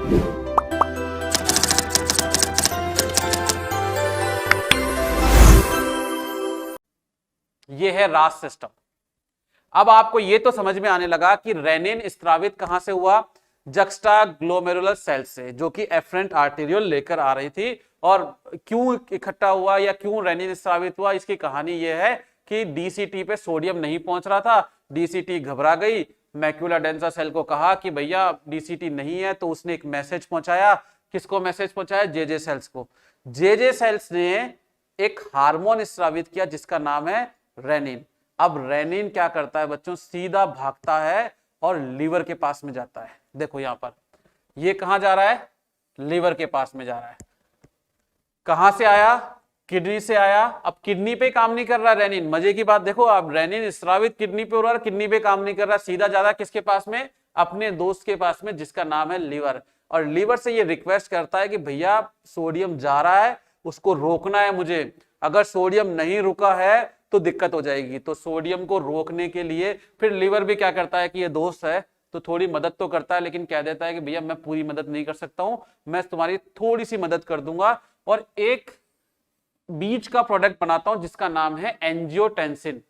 ये है रास सिस्टम। अब आपको ये तो समझ में आने लगा कि रेनिन स्रावित कहां से हुआ, जक्स्टा ग्लोमेरुलर सेल से, जो कि एफरेंट आर्टेरियोल लेकर आ रही थी। और क्यों इकट्ठा हुआ या क्यों रेनिन स्रावित हुआ, इसकी कहानी यह है कि डीसीटी पे सोडियम नहीं पहुंच रहा था, डीसीटी घबरा गई, मैक्यूला डेंसा सेल को कहा कि भैया डीसीटी नहीं है, तो उसने एक मैसेज पहुंचाया। किसको मैसेज पहुंचाया? जेजे सेल्स को। जेजे सेल्स ने एक हार्मोन स्रावित किया जिसका नाम है रेनिन। अब रेनिन क्या करता है बच्चों? सीधा भागता है और लीवर के पास में जाता है। देखो यहां पर ये कहां जा रहा है? लीवर के पास में जा रहा है। कहां से आया? किडनी से आया। अब किडनी पे काम नहीं कर रहा रेनिन। मजे की बात देखो, अब रेनिन स्रावित किडनी पे हो रहा है, किडनी पे काम नहीं कर रहा, सीधा जा रहा किसके पास में? अपने दोस्त के पास में जिसका नाम है लीवर। और लीवर से ये रिक्वेस्ट करता है कि भैया सोडियम जा रहा है, उसको रोकना है मुझे। अगर सोडियम नहीं रुका है तो दिक्कत हो जाएगी। तो सोडियम को रोकने के लिए फिर लीवर भी क्या करता है कि ये दोस्त है तो थोड़ी मदद तो करता है, लेकिन कह देता है कि भैया मैं पूरी मदद नहीं कर सकता हूं, मैं तुम्हारी थोड़ी सी मदद कर दूंगा और एक बीज का प्रोडक्ट बनाता हूं जिसका नाम है एंजियोटेंसिन।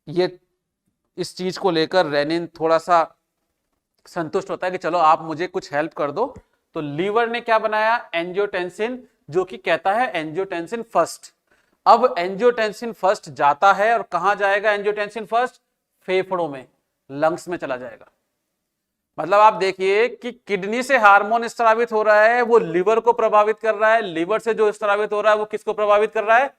ये इस चीज को लेकर रेनिन थोड़ा सा संतुष्ट होता है कि चलो आप मुझे कुछ हेल्प कर दो। तो लीवर ने क्या बनाया? एंजियोटेंसिन, जो कि कहता है एंजियोटेंसिन फर्स्ट। अब एंजियोटेंसिन फर्स्ट जाता है और कहां जाएगा एंजियोटेंसिन फर्स्ट? फेफड़ों में, लंग्स में चला जाएगा। मतलब आप देखिए कि किडनी से हार्मोन स्रावित हो रहा है, वो लिवर को प्रभावित कर रहा है, लिवर से जो स्रावित हो रहा है वो किसको प्रभावित कर रहा है?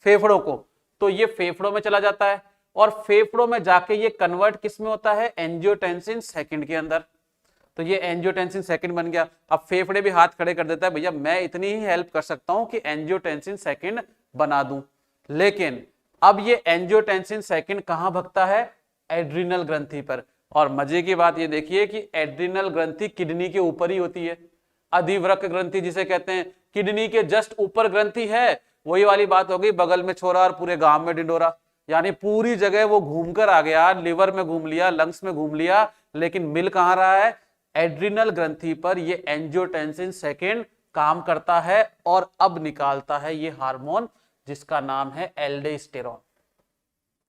फेफड़ों को। तो ये फेफड़ों में चला जाता है और फेफड़ों में जाके ये कन्वर्ट किस में होता है? एंजियोटेंसिन सेकंड के अंदर। तो ये एंजियोटेंसिन सेकंड बन गया। अब फेफड़े भी हाथ खड़े कर देता है, भैया मैं इतनी ही हेल्प कर सकता हूं कि एंजियोटेंसिन सेकंड बना दूं। लेकिन अब ये एंजियोटेंसिन सेकंड कहां भगता है? एड्रिनल ग्रंथि पर। और मजे की बात ये देखिए कि एड्रिनल ग्रंथि किडनी के ऊपर ही होती है। अधिवृक्क ग्रंथि जिसे कहते हैं, किडनी के जस्ट ऊपर ग्रंथि है। वही वाली बात हो गई, बगल में छोरा और पूरे गांव में डिंडोरा। यानी पूरी जगह वो घूमकर आ गया, लिवर में घूम लिया, लंग्स में घूम लिया, लेकिन मिल कहां रहा है? एड्रिनल ग्रंथि पर। ये एंजियोटेंसिन सेकंड काम करता है और अब निकालता है ये हार्मोन जिसका नाम है एल्डोस्टेरोन।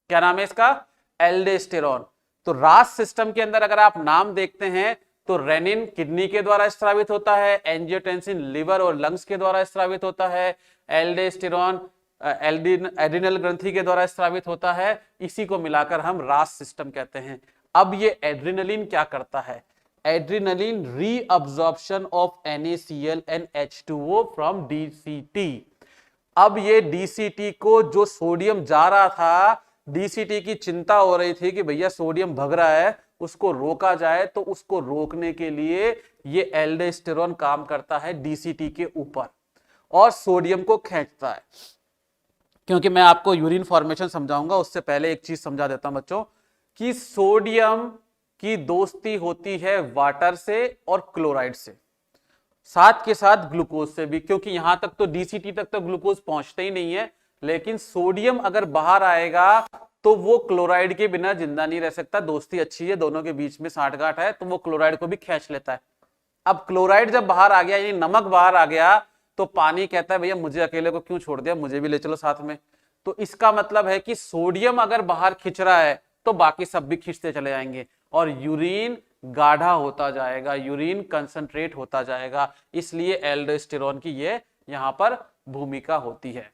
क्या नाम है इसका? एल्डोस्टेरोन। तो रास सिस्टम के अंदर अगर आप नाम देखते हैं तो रेनिन किडनी के द्वारा स्रावित होता है, एंजियोटेंसिन लिवर और लंग्स के द्वारा स्रावित होता है, एल्डोस्टेरोन एड्रिनल ग्रंथि के द्वारा स्रावित होता है। इसी को मिलाकर हम रास सिस्टम कहते हैं। अब ये एड्रिनलिन क्या करता है? Adrenaline reabsorption of NaCl and H2O from DCT। अब ये डीसीटी को, जो सोडियम जा रहा था, डीसीटी की चिंता हो रही थी कि भैया सोडियम भग रहा है, उसको रोका जाए। तो उसको रोकने के लिए ये एल्डोस्टेरोन काम करता है डीसीटी के ऊपर और सोडियम को खींचता है। क्योंकि मैं आपको यूरिन फॉर्मेशन समझाऊंगा, उससे पहले एक चीज समझा देता हूं बच्चों कि सोडियम की दोस्ती होती है वाटर से और क्लोराइड से, साथ के साथ ग्लूकोज से भी, क्योंकि यहां तक तो डीसीटी तक तो ग्लूकोज पहुंचते ही नहीं है। लेकिन सोडियम अगर बाहर आएगा तो वो क्लोराइड के बिना जिंदा नहीं रह सकता। दोस्ती अच्छी है, दोनों के बीच में साठगांठ है, तो वो क्लोराइड को भी खींच लेता है। अब क्लोराइड जब बाहर आ गया, यानी नमक बाहर आ गया, तो पानी कहता है भैया मुझे अकेले को क्यों छोड़ दिया, मुझे भी ले चलो साथ में। तो इसका मतलब है कि सोडियम अगर बाहर खिंच रहा है तो बाकी सब भी खींचते चले जाएंगे और यूरिन गाढ़ा होता जाएगा, यूरिन कंसंट्रेट होता जाएगा। इसलिए एल्डोस्टेरोन की ये यहां पर भूमिका होती है।